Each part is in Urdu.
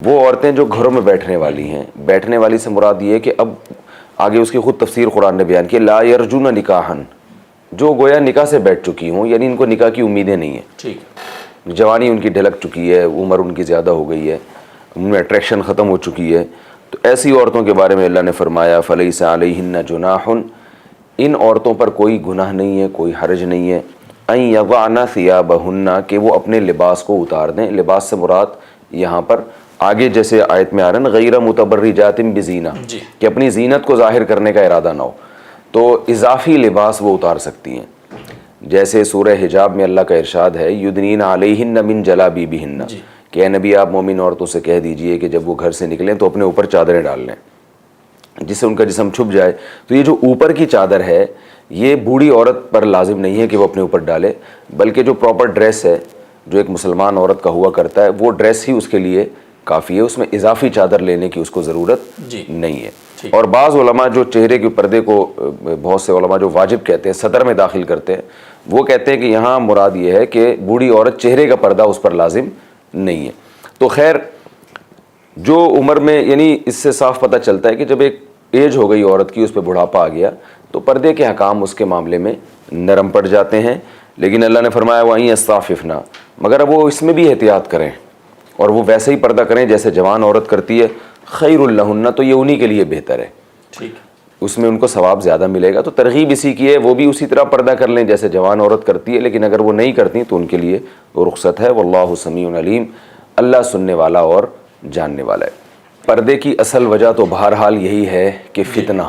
وہ عورتیں جو گھروں میں بیٹھنے والی ہیں، بیٹھنے والی سے مراد یہ ہے کہ اب آگے اس کی خود تفسیر قرآن نے بیان کی، لا یرجون نکاحن، جو گویا نکاح سے بیٹھ چکی ہوں، یعنی ان کو نکاح کی امیدیں نہیں ہیں، ٹھیک، جوانی ان کی ڈھلک چکی ہے، عمر ان کی زیادہ ہو گئی ہے، ان میں اٹریکشن ختم ہو چکی ہے، تو ایسی عورتوں کے بارے میں اللہ نے فرمایا فلیس علیہن جناح، ان عورتوں پر کوئی گناہ نہیں ہے، کوئی حرج نہیں ہے، ان یضعن ثیابہن، کہ وہ اپنے لباس کو اتار دیں۔ لباس سے مراد یہاں پر آگے جیسے آیت میں آ رہا ہے نا، غیر متبرجات بزینہ، کہ اپنی زینت کو ظاہر کرنے کا ارادہ نہ ہو، تو اضافی لباس وہ اتار سکتی ہیں۔ جیسے سورہ حجاب میں اللہ کا ارشاد ہے یدنین علیہن من جلابیبہن، کہ اے نبی آپ مومن عورتوں سے کہہ دیجئے کہ جب وہ گھر سے نکلیں تو اپنے اوپر چادریں ڈال لیں جس سے ان کا جسم چھپ جائے۔ تو یہ جو اوپر کی چادر ہے یہ بوڑھی عورت پر لازم نہیں ہے کہ وہ اپنے اوپر ڈالے، بلکہ جو پراپر ڈریس ہے جو ایک مسلمان عورت کا ہوا کرتا ہے وہ ڈریس ہی اس کے لیے کافی ہے، اس میں اضافی چادر لینے کی اس کو ضرورت نہیں ہے۔ اور بعض علماء جو چہرے کے پردے کو، بہت سے علماء جو واجب کہتے ہیں، صدر میں داخل کرتے ہیں، وہ کہتے ہیں کہ یہاں مراد یہ ہے کہ بوڑھی عورت چہرے کا پردہ اس پر لازم نہیں ہے۔ تو خیر جو عمر میں، یعنی اس سے صاف پتہ چلتا ہے کہ جب ایک ایج ہو گئی عورت کی، اس پہ بڑھاپا آ گیا، تو پردے کے حکام اس کے معاملے میں نرم پڑ جاتے ہیں۔ لیکن اللہ نے فرمایا وَإِن يَسْتَعْفِفْنَا، مگر اب وہ اس میں بھی احتیاط کریں اور وہ ویسے ہی پردہ کریں جیسے جوان عورت کرتی ہے، خیر لہن، تو یہ انہی کے لیے بہتر ہے، ٹھیک، اس میں ان کو ثواب زیادہ ملے گا۔ تو ترغیب اسی کی ہے، وہ بھی اسی طرح پردہ کر لیں جیسے جوان عورت کرتی ہے، لیکن اگر وہ نہیں کرتی تو ان کے لیے رخصت ہے۔ واللہ سمیع علیم، اللہ سننے والا اور جاننے والا ہے۔ پردے کی اصل وجہ تو بہرحال یہی ہے کہ فتنہ،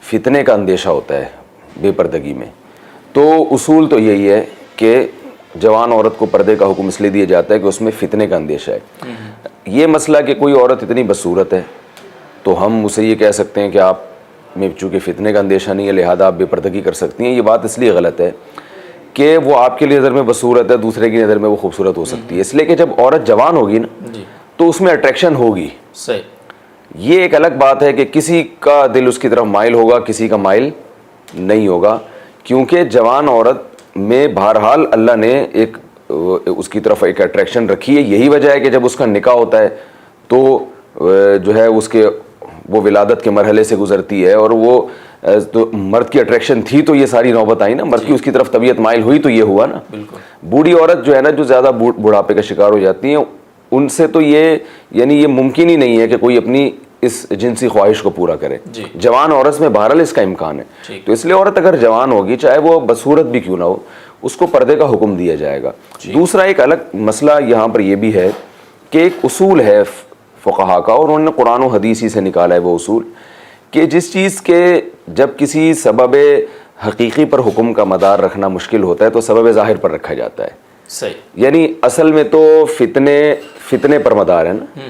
فتنے کا اندیشہ ہوتا ہے بے پردگی میں۔ تو اصول تو یہی ہے کہ جوان عورت کو پردے کا حکم اس لیے دیا جاتا ہے کہ اس میں فتنے کا اندیشہ ہے۔ یہ مسئلہ کہ کوئی عورت اتنی بدصورت ہے تو ہم اسے یہ کہہ سکتے ہیں کہ آپ میں چونکہ فتنے کا اندیشہ نہیں ہے لہذا آپ بے پردگی کر سکتی ہیں، یہ بات اس لیے غلط ہے کہ وہ آپ کی نظر میں بدصورت ہے، دوسرے کی نظر میں وہ خوبصورت ہو سکتی ہے، اس لیے کہ جب عورت جوان ہوگی نا تو اس میں اٹریکشن ہوگی۔ یہ ایک الگ بات ہے کہ کسی کا دل اس کی طرف مائل ہوگا، کسی کا مائل نہیں ہوگا، کیونکہ جوان عورت میں بہرحال اللہ نے ایک اس کی طرف ایک اٹریکشن رکھی ہے۔ یہی وجہ ہے کہ جب اس کا نکاح ہوتا ہے تو جو ہے اس کے وہ ولادت کے مرحلے سے گزرتی ہے، اور وہ تو مرد کی اٹریکشن تھی تو یہ ساری نوبت آئی نا، مرد کی اس کی طرف طبیعت مائل ہوئی تو یہ ہوا نا۔ بوڑھی عورت جو ہے نا، جو زیادہ بڑھاپے کا شکار ہو جاتی ہیں، ان سے تو یہ یعنی یہ ممکن ہی نہیں ہے کہ کوئی اپنی اس جنسی خواہش کو پورا کرے۔ جوان عورت میں بہرحال اس کا امکان ہے، تو اس لیے عورت اگر جوان ہوگی چاہے وہ بدصورت بھی کیوں نہ ہو، اس کو پردے کا حکم دیا جائے گا۔ دوسرا ایک الگ مسئلہ یہاں پر یہ بھی ہے کہ ایک اصول ہے فقہا کا، اور انہوں نے قرآن و حدیث ہی سے نکالا ہے وہ اصول، کہ جس چیز کے جب کسی سبب حقیقی پر حکم کا مدار رکھنا مشکل ہوتا ہے تو سبب ظاہر پر رکھا جاتا ہے۔ یعنی اصل میں تو فتنے پر مدار ہے نا،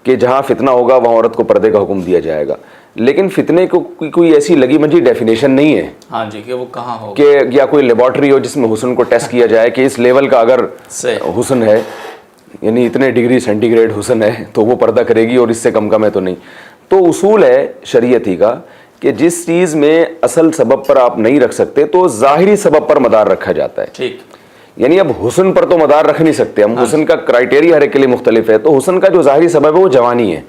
کہ جہاں فتنہ ہوگا وہاں عورت کو پردے کا حکم دیا جائے گا، لیکن فتنے کو کوئی ایسی لگی مجھی ڈیفینیشن نہیں ہے کہ وہ کہاں ہوگا، کہ یا کوئی لیبارٹری ہو جس میں حسن کو ٹیسٹ کیا جائے کہ اس لیول کا اگر حسن ہے، یعنی اتنے ڈگری سینٹی گریڈ حسن ہے تو وہ پردہ کرے گی اور اس سے کم ہے تو نہیں۔ تو اصول ہے شریعت ہی کا کہ جس چیز میں اصل سبب پر آپ نہیں رکھ سکتے تو ظاہری سبب پر مدار رکھا جاتا ہے۔ ٹھیک، یعنی اب حسن پر تو مدار رکھ نہیں سکتے ہم، حسن کا کرائٹیریا ہر ایک کے لیے مختلف ہے، تو حسن کا جو ظاہری سبب ہے وہ جوانی ہے،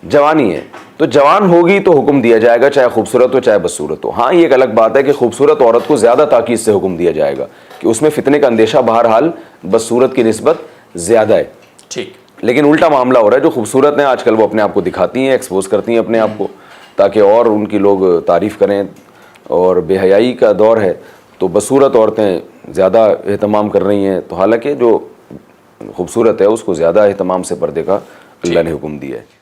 جوانی ہے، تو جوان ہوگی تو حکم دیا جائے گا چاہے خوبصورت ہو چاہے بدصورت ہو۔ ہاں یہ ایک الگ بات ہے کہ خوبصورت عورت کو زیادہ تاکید سے حکم دیا جائے گا کہ اس میں فتنے کا اندیشہ بہرحال بدصورت کی نسبت زیادہ ہے۔ ٹھیک، لیکن الٹا معاملہ ہو رہا ہے، جو خوبصورت ہیں آج کل وہ اپنے آپ کو دکھاتی ہیں، ایکسپوز کرتی ہیں اپنے آپ کو تاکہ اور ان کی لوگ تعریف کریں، اور بے حیائی کا دور ہے تو بدصورت عورتیں زیادہ اہتمام کر رہی ہیں، تو حالانکہ جو خوبصورت ہے اس کو زیادہ اہتمام سے پردے کا اللہ نے حکم دیا ہے۔